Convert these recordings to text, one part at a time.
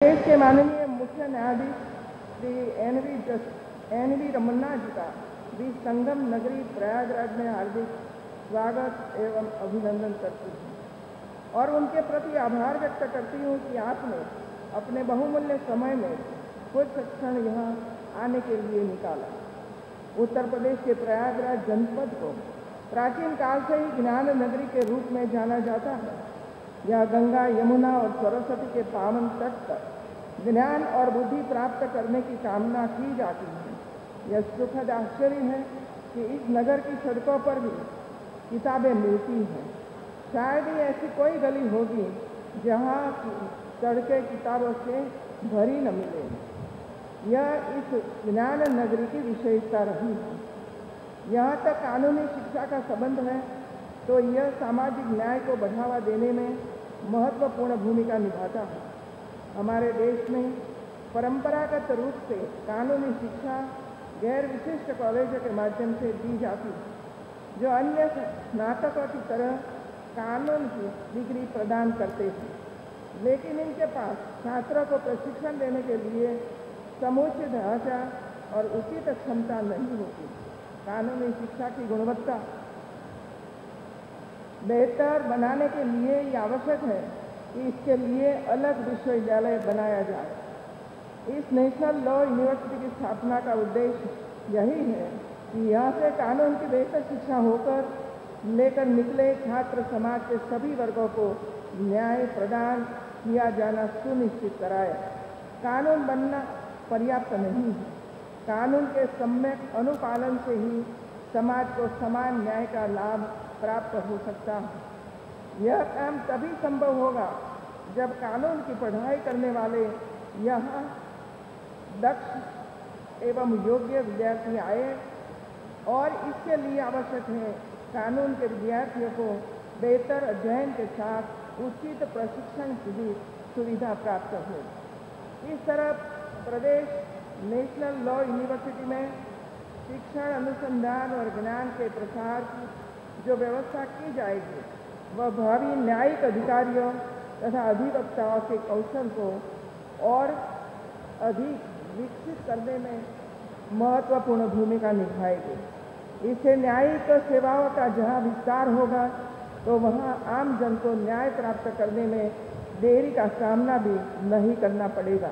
देश के माननीय मुख्य न्यायाधीश श्री एन वी रमन्ना जी का भी संगम नगरी प्रयागराज में हार्दिक स्वागत एवं अभिनंदन करती हूँ और उनके प्रति आभार व्यक्त करती हूँ कि आपने अपने बहुमूल्य समय में कुछ क्षण यहाँ आने के लिए निकाला। उत्तर प्रदेश के प्रयागराज जनपद को प्राचीन काल से ही ज्ञान नगरी के रूप में जाना जाता है। यह गंगा, यमुना और सरस्वती के पावन तट पर ज्ञान और बुद्धि प्राप्त करने की कामना की जाती है। यह सुखद आश्चर्य है कि इस नगर की सड़कों पर भी किताबें मिलती हैं। शायद ही ऐसी कोई गली होगी जहाँ की सड़कें किताबों से भरी न मिले। यह इस ज्ञान नगरी की विशेषता रही है। यहाँ तक कानूनी शिक्षा का संबंध है तो यह सामाजिक न्याय को बढ़ावा देने में महत्वपूर्ण भूमिका निभाता है। हमारे देश में परंपरागत रूप से कानूनी शिक्षा गैर विशिष्ट कॉलेजों के माध्यम से दी जाती है, जो अन्य स्नातकों की तरह कानून की डिग्री प्रदान करते हैं, लेकिन इनके पास छात्रों को प्रशिक्षण देने के लिए समुचित ढांचा और उचित क्षमता नहीं होती। कानूनी शिक्षा की गुणवत्ता बेहतर बनाने के लिए ये आवश्यक है कि इसके लिए अलग विश्वविद्यालय बनाया जाए। इस नेशनल लॉ यूनिवर्सिटी की स्थापना का उद्देश्य यही है कि यहाँ से कानून की बेहतर शिक्षा होकर लेकर निकले छात्र समाज के सभी वर्गों को न्याय प्रदान किया जाना सुनिश्चित कराए। कानून बनना पर्याप्त नहीं है। कानून के सम्यक अनुपालन से ही समाज को समान न्याय का लाभ प्राप्त हो सकता है। यह काम तभी संभव होगा जब कानून की पढ़ाई करने वाले यहाँ दक्ष एवं योग्य विद्यार्थी आए और इसके लिए आवश्यक है कानून के विद्यार्थियों को बेहतर अध्ययन के साथ उचित प्रशिक्षण की भी सुविधा प्राप्त हो। इस तरह प्रदेश नेशनल लॉ यूनिवर्सिटी में शिक्षण, अनुसंधान और ज्ञान के प्रसार की जो व्यवस्था की जाएगी वह भावी न्यायिक अधिकारियों तथा अधिवक्ताओं के कौशल को और अधिक विकसित करने में महत्वपूर्ण भूमिका निभाएगी। इससे न्यायिक सेवाओं का जहां विस्तार होगा तो वहां आम जन को न्याय प्राप्त करने में देरी का सामना भी नहीं करना पड़ेगा।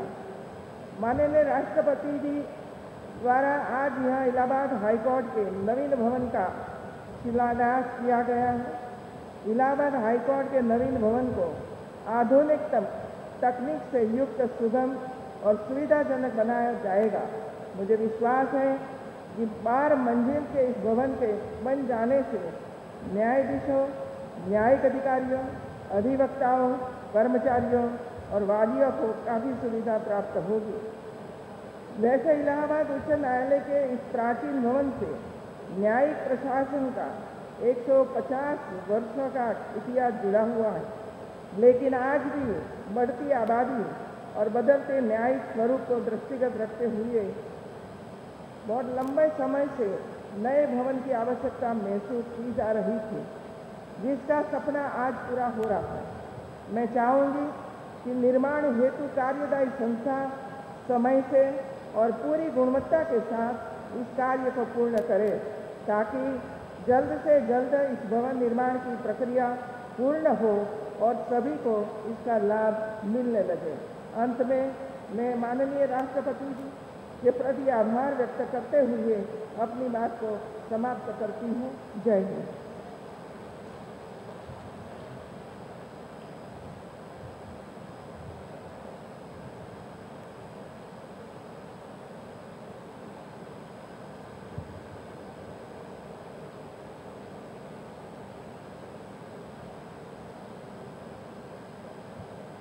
माननीय राष्ट्रपति जी द्वारा आज यहाँ इलाहाबाद हाईकोर्ट के नवीन भवन का शिलान्यास किया गया है। इलाहाबाद हाईकोर्ट के नवीन भवन को आधुनिकतम तकनीक से युक्त, सुगम और सुविधाजनक बनाया जाएगा। मुझे विश्वास है कि 12 मंजिल के इस भवन के बन जाने से न्यायाधीशों, न्यायिक अधिकारियों, अधिवक्ताओं, कर्मचारियों और वादियों को काफ़ी सुविधा प्राप्त होगी। वैसे इलाहाबाद उच्च न्यायालय के इस प्राचीन भवन से न्यायिक प्रशासन का 150 वर्षों का इतिहास जुड़ा हुआ है, लेकिन आज भी बढ़ती आबादी और बदलते न्यायिक स्वरूप को दृष्टिगत रखते हुए बहुत लंबे समय से नए भवन की आवश्यकता महसूस की जा रही थी, जिसका सपना आज पूरा हो रहा है। मैं चाहूँगी कि निर्माण हेतु कार्यदायी संस्था समय से और पूरी गुणवत्ता के साथ इस कार्य को पूर्ण करे, ताकि जल्द से जल्द इस भवन निर्माण की प्रक्रिया पूर्ण हो और सभी को इसका लाभ मिलने लगे। अंत में मैं माननीय राष्ट्रपति जी के प्रति आभार व्यक्त करते हुए अपनी बात को समाप्त करती हूँ। जय हिंद।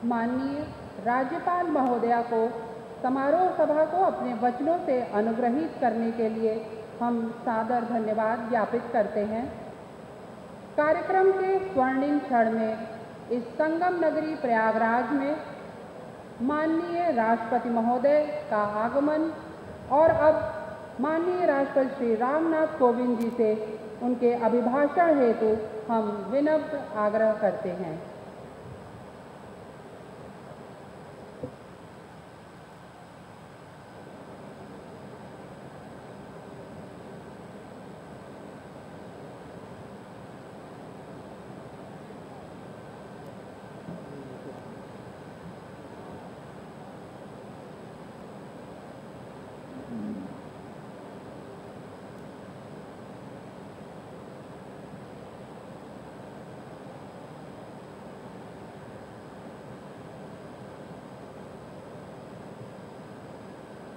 माननीय राज्यपाल महोदया को समारोह सभा को अपने वचनों से अनुग्रहित करने के लिए हम सादर धन्यवाद ज्ञापित करते हैं। कार्यक्रम के स्वर्णिम क्षण में इस संगम नगरी प्रयागराज में माननीय राष्ट्रपति महोदय का आगमन और अब माननीय राष्ट्रपति श्री रामनाथ कोविंद जी से उनके अभिभाषण हेतु हम विनम्र आग्रह करते हैं।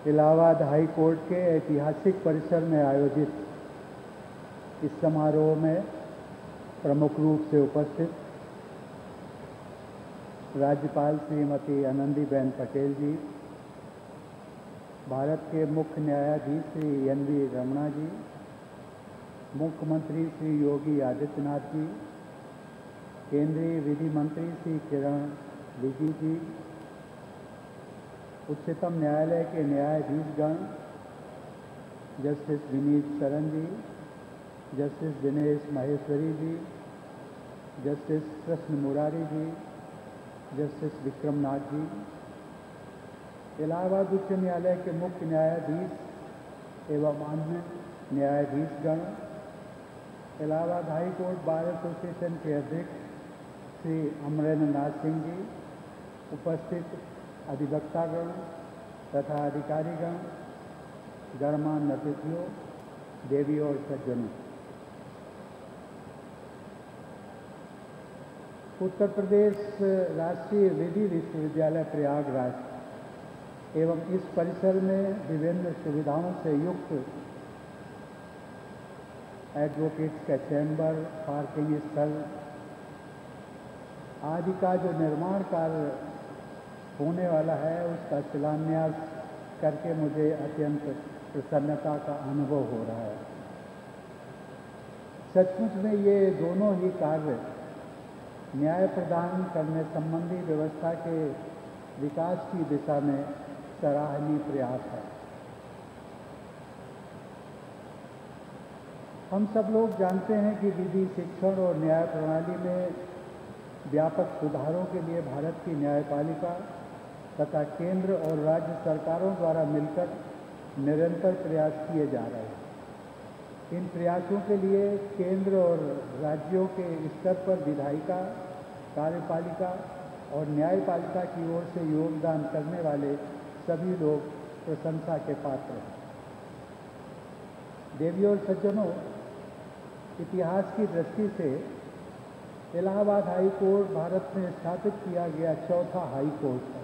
इलाहाबाद हाई कोर्ट के ऐतिहासिक परिसर में आयोजित इस समारोह में प्रमुख रूप से उपस्थित राज्यपाल श्रीमती आनंदीबेन पटेल जी, भारत के मुख्य न्यायाधीश श्री NV रमणा जी, मुख्यमंत्री श्री योगी आदित्यनाथ जी, केंद्रीय विधि मंत्री श्री किरण रिजिजू जी, उच्चतम न्यायालय के न्यायाधीशगण justice Vineet Saran ji, justice Dinesh Maheshwari ji, justice Krishna Murari ji, justice Vikramnath ji, Allahabad उच्च न्यायालय के मुख्य न्यायाधीश एवं अन्य न्यायाधीशगण, Allahabad high court bar association के अध्यक्ष श्री अमरेंद्र नाथ सिंह जी, उपस्थित अधिवक्तागण तथा अधिकारीगण, गणमान्य अतिथियों, देवी और सज्जनों, उत्तर प्रदेश राष्ट्रीय विधि विश्वविद्यालय प्रयागराज एवं इस परिसर में विभिन्न सुविधाओं से युक्त एडवोकेट्स का चैम्बर, पार्किंग स्थल आदि का जो निर्माण कार्य होने वाला है, उसका शिलान्यास करके मुझे अत्यंत प्रसन्नता का अनुभव हो रहा है। सचमुच में ये दोनों ही कार्य न्याय प्रदान करने संबंधी व्यवस्था के विकास की दिशा में सराहनीय प्रयास है। हम सब लोग जानते हैं कि विधि, शिक्षण और न्याय प्रणाली में व्यापक सुधारों के लिए भारत की न्यायपालिका तथा केंद्र और राज्य सरकारों द्वारा मिलकर निरंतर प्रयास किए जा रहे हैं। इन प्रयासों के लिए केंद्र और राज्यों के स्तर पर विधायिका, कार्यपालिका और न्यायपालिका की ओर से योगदान करने वाले सभी लोग प्रशंसा के पात्र हैं। देवी और सज्जनों, इतिहास की दृष्टि से इलाहाबाद हाई कोर्ट भारत में स्थापित किया गया चौथा हाई कोर्ट है।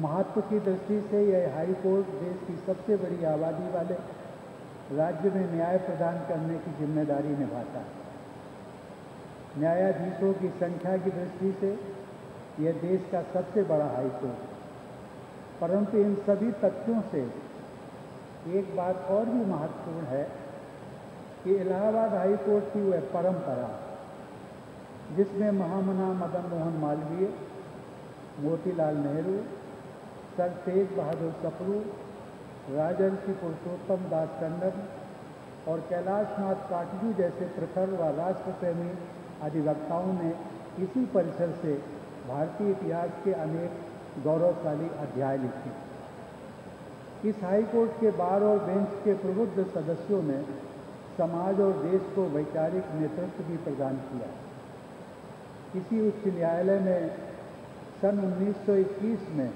महत्व की दृष्टि से यह हाई कोर्ट देश की सबसे बड़ी आबादी वाले राज्य में न्याय प्रदान करने की जिम्मेदारी निभाता है। न्यायाधीशों की संख्या की दृष्टि से यह देश का सबसे बड़ा हाई कोर्ट है। परंतु इन सभी तथ्यों से एक बात और भी महत्वपूर्ण है कि इलाहाबाद हाई कोर्ट की वह परंपरा जिसमें महामना मदन मोहन मालवीय, मोतीलाल नेहरू, सर तेज बहादुर सप्रू, राजर्षि पुरुषोत्तम दास टंडन और कैलाशनाथ काटजू जैसे प्रखर व राष्ट्रप्रेमी अधिवक्ताओं ने इसी परिसर से भारतीय इतिहास के अनेक गौरवशाली अध्याय लिखे। इस हाई कोर्ट के बार और बेंच के प्रबुद्ध सदस्यों ने समाज और देश को वैचारिक नेतृत्व भी प्रदान किया। इसी उच्च न्यायालय में सन 1921 में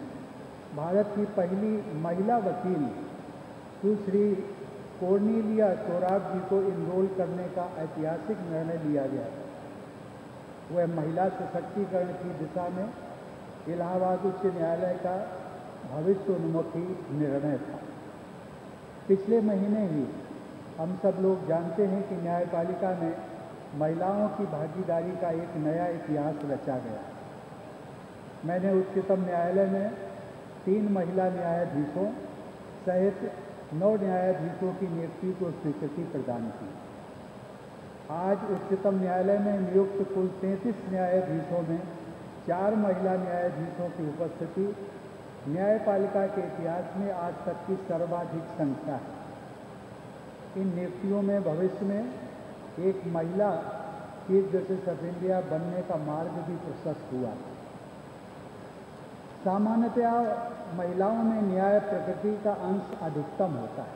भारत की पहली महिला वकील सुश्री कोर्नेलिया सोराब जी को इनरोल करने का ऐतिहासिक निर्णय लिया गया। वह महिला सशक्तिकरण की दिशा में इलाहाबाद उच्च न्यायालय का भविष्योन्मुखी निर्णय था। पिछले महीने ही हम सब लोग जानते हैं कि न्यायपालिका में महिलाओं की भागीदारी का एक नया इतिहास रचा गया। मैंने उच्चतम न्यायालय में 3 महिला न्यायाधीशों सहित 9 न्यायाधीशों की नियुक्ति को स्वीकृति प्रदान की। आज उच्चतम न्यायालय में नियुक्त कुल 33 न्यायाधीशों में 4 महिला न्यायाधीशों की उपस्थिति न्यायपालिका के इतिहास में आज तक की सर्वाधिक संख्या है। इन नियुक्तियों में भविष्य में एक महिला चीफ जस्टिस ऑफ इंडिया बनने का मार्ग भी प्रशस्त हुआ। सामान्यतया महिलाओं में न्याय प्रकृति का अंश अधिकतम होता है,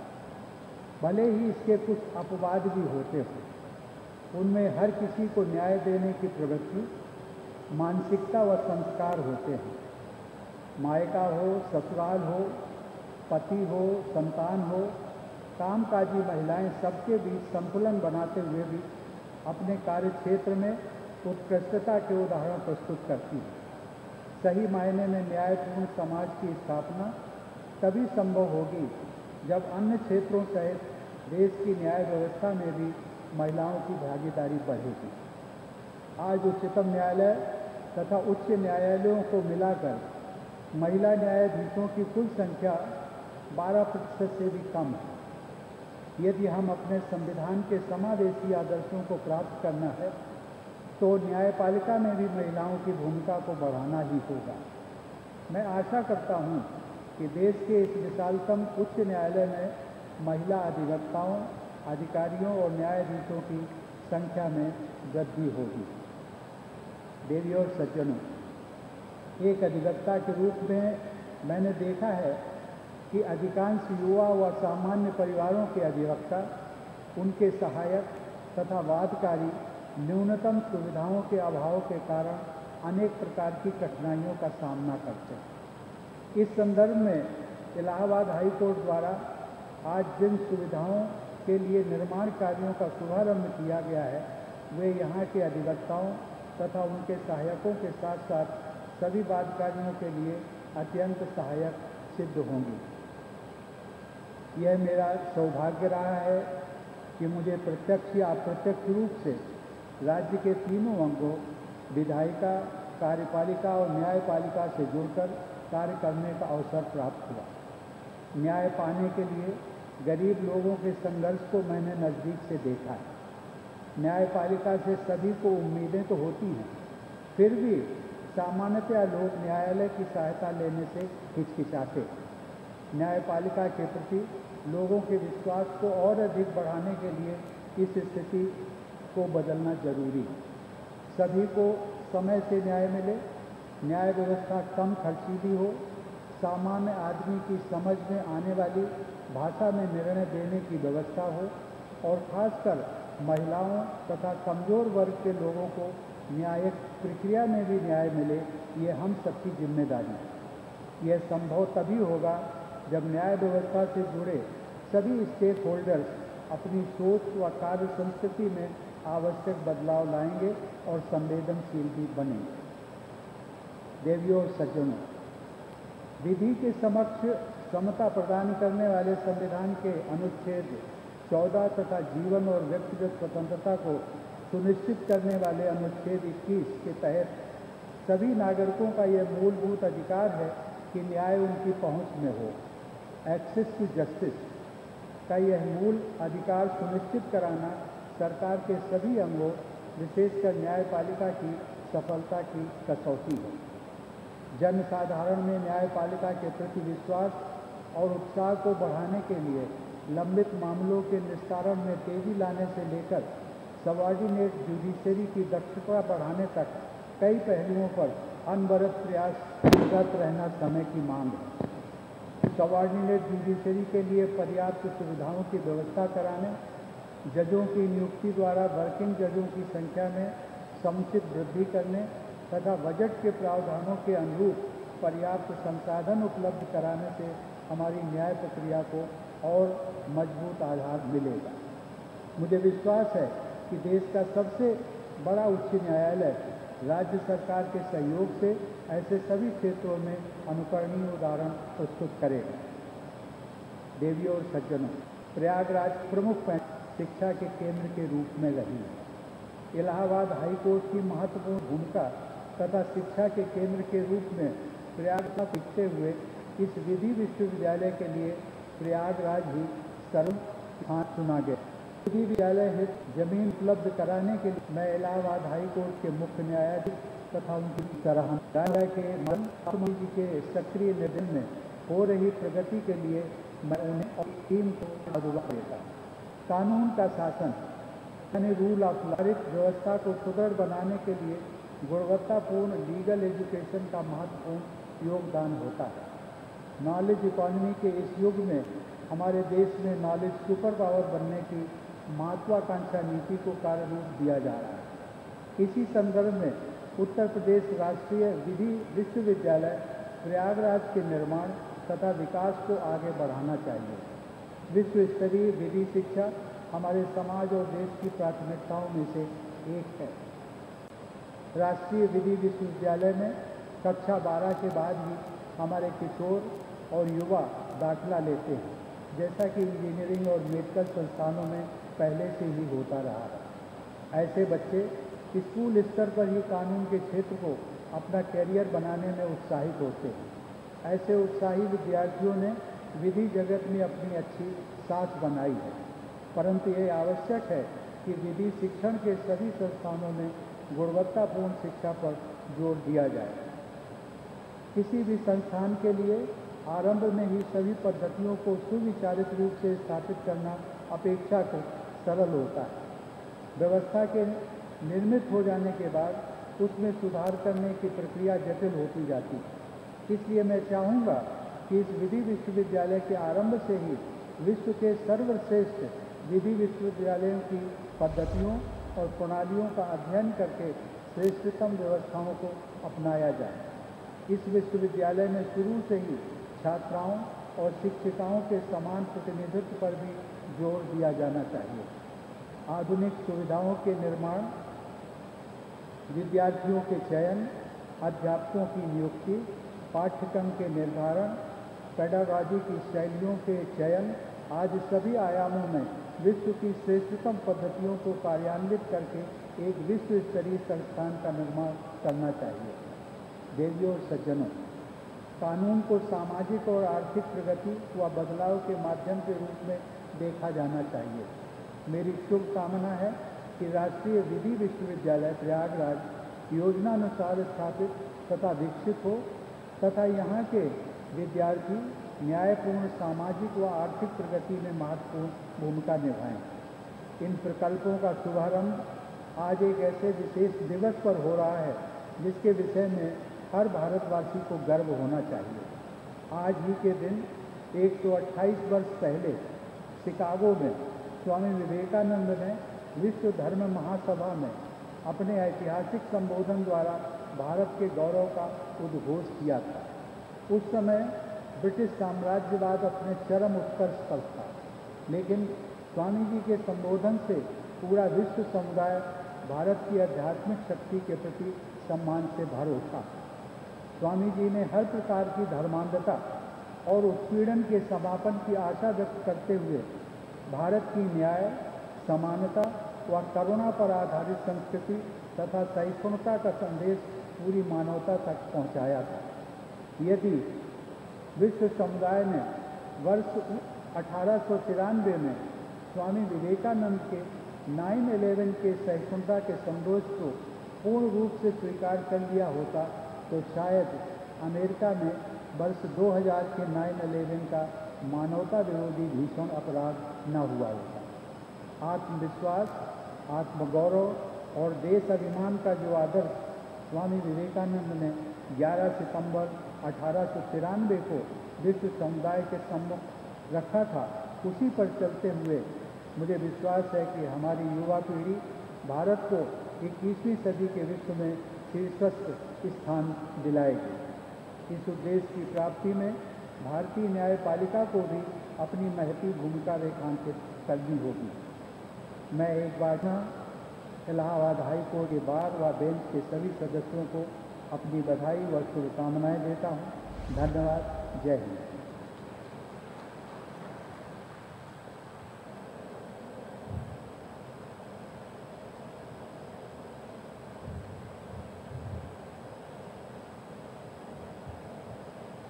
भले ही इसके कुछ अपवाद भी होते हों। उनमें हर किसी को न्याय देने की प्रवृत्ति, मानसिकता व संस्कार होते हैं। मायका हो, ससुराल हो, पति हो, संतान हो, कामकाजी महिलाएं सबके बीच संतुलन बनाते हुए भी अपने कार्य क्षेत्र में उत्कृष्टता के उदाहरण प्रस्तुत करती हैं। सही मायने में न्यायपूर्ण समाज की स्थापना तभी संभव होगी जब अन्य क्षेत्रों सहित देश की न्याय व्यवस्था में भी महिलाओं की भागीदारी बढ़ेगी। आज उच्चतम न्यायालय तथा उच्च न्यायालयों को मिलाकर महिला न्यायाधीशों की कुल संख्या 12% से भी कम है। यदि हम अपने संविधान के समावेशी आदर्शों को प्राप्त करना है तो न्यायपालिका में भी महिलाओं की भूमिका को बढ़ाना ही होगा। मैं आशा करता हूं कि देश के इस विशालतम उच्च न्यायालय में महिला अधिवक्ताओं, अधिकारियों और न्यायाधीशों की संख्या में वृद्धि होगी। देवियों और सज्जनों, एक अधिवक्ता के रूप में मैंने देखा है कि अधिकांश युवा व सामान्य परिवारों के अधिवक्ता, उनके सहायक तथा वादकारी न्यूनतम सुविधाओं के अभाव के कारण अनेक प्रकार की कठिनाइयों का सामना करते हैं। इस संदर्भ में इलाहाबाद हाई कोर्ट द्वारा आज जिन सुविधाओं के लिए निर्माण कार्यों का शुभारंभ किया गया है, वे यहाँ के अधिवक्ताओं तथा उनके सहायकों के साथ साथ सभी वादकारियों के लिए अत्यंत सहायक सिद्ध होंगी। यह मेरा सौभाग्य रहा है कि मुझे प्रत्यक्ष या अप्रत्यक्ष रूप से राज्य के तीनों अंगों विधायिका, कार्यपालिका और न्यायपालिका से जुड़कर कार्य करने का अवसर प्राप्त हुआ। न्याय पाने के लिए गरीब लोगों के संघर्ष को मैंने नज़दीक से देखा है। न्यायपालिका से सभी को उम्मीदें तो होती हैं, फिर भी सामान्यतया लोग न्यायालय की सहायता लेने से हिचकिचाते हैं। न्यायपालिका के प्रति लोगों के विश्वास को और अधिक बढ़ाने के लिए इस स्थिति को बदलना जरूरी है। सभी को समय से न्याय मिले, न्याय व्यवस्था कम खर्चीली हो, सामान्य आदमी की समझ में आने वाली भाषा में निर्णय देने की व्यवस्था हो और खासकर महिलाओं तथा कमजोर वर्ग के लोगों को न्यायिक प्रक्रिया में भी न्याय मिले, ये हम सबकी जिम्मेदारी है। यह संभव तभी होगा जब न्याय व्यवस्था से जुड़े सभी स्टेक होल्डर्स अपनी सोच व कार्य संस्कृति में आवश्यक बदलाव लाएंगे और संवेदनशील भी बनेंगे। देवियों और सज्जनों, विधि के समक्ष समता प्रदान करने वाले संविधान के अनुच्छेद 14 तथा जीवन और व्यक्तिगत स्वतंत्रता को सुनिश्चित करने वाले अनुच्छेद 21 के तहत सभी नागरिकों का यह मूलभूत अधिकार है कि न्याय उनकी पहुंच में हो। एक्सेस टू जस्टिस का यह मूल अधिकार सुनिश्चित कराना सरकार के सभी अंगों, विशेषकर न्यायपालिका की सफलता की कसौटी है। जन साधारण में न्यायपालिका के प्रति विश्वास और उत्साह को बढ़ाने के लिए लंबित मामलों के निस्तारण में तेजी लाने से लेकर सबऑर्डिनेट जुडिशरी की दक्षता बढ़ाने तक कई पहलुओं पर अनवरत प्रयासरत रहना समय की मांग है। सबऑर्डिनेट जुडिशरी के लिए पर्याप्त सुविधाओं की व्यवस्था कराने, जजों की नियुक्ति द्वारा वर्किंग जजों की संख्या में समुचित वृद्धि करने तथा बजट के प्रावधानों के अनुरूप पर्याप्त संसाधन उपलब्ध कराने से हमारी न्याय प्रक्रिया को और मजबूत आधार मिलेगा। मुझे विश्वास है कि देश का सबसे बड़ा उच्च न्यायालय राज्य सरकार के सहयोग से ऐसे सभी क्षेत्रों में अनुकरणीय उदाहरण प्रस्तुत करेगा। देवियों और सज्जनों, प्रयागराज प्रमुख शिक्षा के केंद्र के रूप में रही है। इलाहाबाद हाई कोर्ट की महत्वपूर्ण भूमिका तथा शिक्षा के केंद्र के रूप में प्रयागराज दिखते हुए इस विधि विश्वविद्यालय के लिए प्रयागराज ही सर्वोत्तम चुना गया। विधि विद्यालय हित जमीन उपलब्ध कराने के लिए मैं इलाहाबाद हाई कोर्ट के मुख्य न्यायाधीश तथा उनकी सराहना के मुख्यमंत्री जी के सक्रिय निर्देशन में हो रही प्रगति के लिए मैं उन्हें और टीम को धन्यवाद देता हूँ। कानून का शासन यानी रूल ऑफ लॉ व्यवस्था को सुदृढ़ बनाने के लिए गुणवत्तापूर्ण लीगल एजुकेशन का महत्वपूर्ण योगदान होता है। नॉलेज इकोनॉमी के इस युग में हमारे देश में नॉलेज सुपर पावर बनने की महत्वाकांक्षा नीति को कार्य रूप दिया जा रहा है। इसी संदर्भ में उत्तर प्रदेश राष्ट्रीय विधि विश्वविद्यालय प्रयागराज के निर्माण तथा विकास को आगे बढ़ाना चाहिए। विश्व स्तरीय विधि शिक्षा हमारे समाज और देश की प्राथमिकताओं में से एक है। राष्ट्रीय विधि विश्वविद्यालय में कक्षा 12 के बाद ही हमारे किशोर और युवा दाखिला लेते हैं, जैसा कि इंजीनियरिंग और मेडिकल संस्थानों में पहले से ही होता रहा है। ऐसे बच्चे स्कूल स्तर पर ही कानून के क्षेत्र को अपना कैरियर बनाने में उत्साहित होते हैं। ऐसे उत्साही विद्यार्थियों ने विधि जगत में अपनी अच्छी साख बनाई है, परंतु ये आवश्यक है कि विधि शिक्षण के सभी संस्थानों में गुणवत्तापूर्ण शिक्षा पर जोर दिया जाए। किसी भी संस्थान के लिए आरंभ में ही सभी पद्धतियों को सुविचारित रूप से स्थापित करना अपेक्षाकृत सरल होता है। व्यवस्था के निर्मित हो जाने के बाद उसमें सुधार करने की प्रक्रिया जटिल होती जाती है। इसलिए मैं चाहूँगा कि इस विधि विश्वविद्यालय के आरंभ से ही विश्व के सर्वश्रेष्ठ विधि विश्वविद्यालयों की पद्धतियों और प्रणालियों का अध्ययन करके श्रेष्ठतम व्यवस्थाओं को अपनाया जाए। इस विश्वविद्यालय में शुरू से ही छात्राओं और शिक्षिकाओं के समान प्रतिनिधित्व पर भी जोर दिया जाना चाहिए। आधुनिक सुविधाओं के निर्माण, विद्यार्थियों के चयन, अध्यापकों की नियुक्ति, पाठ्यक्रम के निर्धारण, पेडागॉजी की शैलियों के चयन आदि सभी आयामों में विश्व की श्रेष्ठतम पद्धतियों को कार्यान्वित करके एक विश्व स्तरीय संस्थान का निर्माण करना चाहिए। देवियों और सज्जनों, कानून को सामाजिक और आर्थिक प्रगति व बदलाव के माध्यम के रूप में देखा जाना चाहिए। मेरी शुभकामना है कि राष्ट्रीय विधि विश्वविद्यालय प्रयागराज योजनानुसार स्थापित तथा विकसित हो तथा यहाँ के विद्यार्थी न्यायपूर्ण सामाजिक व आर्थिक प्रगति में महत्वपूर्ण भूमिका निभाएं। इन प्रकल्पों का शुभारंभ आज एक ऐसे विशेष दिवस पर हो रहा है जिसके विषय में हर भारतवासी को गर्व होना चाहिए। आज ही के दिन 128 वर्ष पहले शिकागो में स्वामी विवेकानंद ने विश्व धर्म महासभा में अपने ऐतिहासिक संबोधन द्वारा भारत के गौरव का उद्घोष किया था। उस समय ब्रिटिश साम्राज्यवाद अपने चरम उत्कर्ष पर था, लेकिन स्वामी जी के संबोधन से पूरा विश्व समुदाय भारत की आध्यात्मिक शक्ति के प्रति सम्मान से भर उठा। स्वामी जी ने हर प्रकार की धर्मांधता और उत्पीड़न के समापन की आशा व्यक्त करते हुए भारत की न्याय, समानता व करुणा पर आधारित संस्कृति तथा सहिष्णुता का संदेश पूरी मानवता तक पहुंचाया था। यदि विश्व समुदाय ने वर्ष 1893 में स्वामी विवेकानंद के 9/11 के सहिष्णुता के संदेश को पूर्ण रूप से स्वीकार कर लिया होता तो शायद अमेरिका में वर्ष 2000 के 9/11 का मानवता विरोधी भीषण अपराध न हुआ होता। आत्मविश्वास, आत्मगौरव और देश अभिमान का जो आदर्श स्वामी विवेकानंद ने 11 सितंबर 1893 को विश्व समुदाय के सम्मुख रखा था, उसी पर चलते हुए मुझे विश्वास है कि हमारी युवा पीढ़ी भारत को 21वीं सदी के विश्व में शीर्षस्थ स्थान दिलाएगी। इस उद्देश्य की प्राप्ति में भारतीय न्यायपालिका को भी अपनी महती भूमिका रेखांकित करनी होगी। मैं एक बार इलाहाबाद हाई कोर्ट के बार व बेंच के सभी सदस्यों को अपनी बधाई व शुभकामनाएं देता हूं। धन्यवाद। जय हिंद।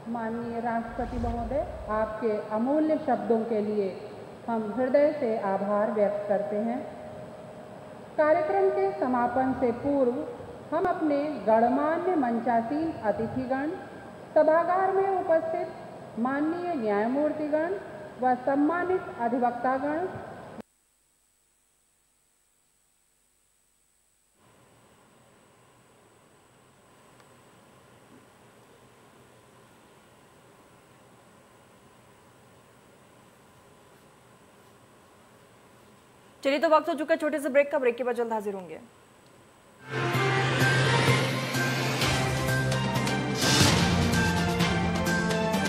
माननीय राष्ट्रपति महोदय, आपके अमूल्य शब्दों के लिए हम हृदय से आभार व्यक्त करते हैं। कार्यक्रम के समापन से पूर्व हम अपने गणमान्य मंचासीन अतिथिगण, सभागार में उपस्थित माननीय न्यायमूर्तिगण व सम्मानित अधिवक्तागण, चलिए तो वक्त हो चुका है छोटे से ब्रेक का। ब्रेक के बाद जल्द हाजिर होंगे।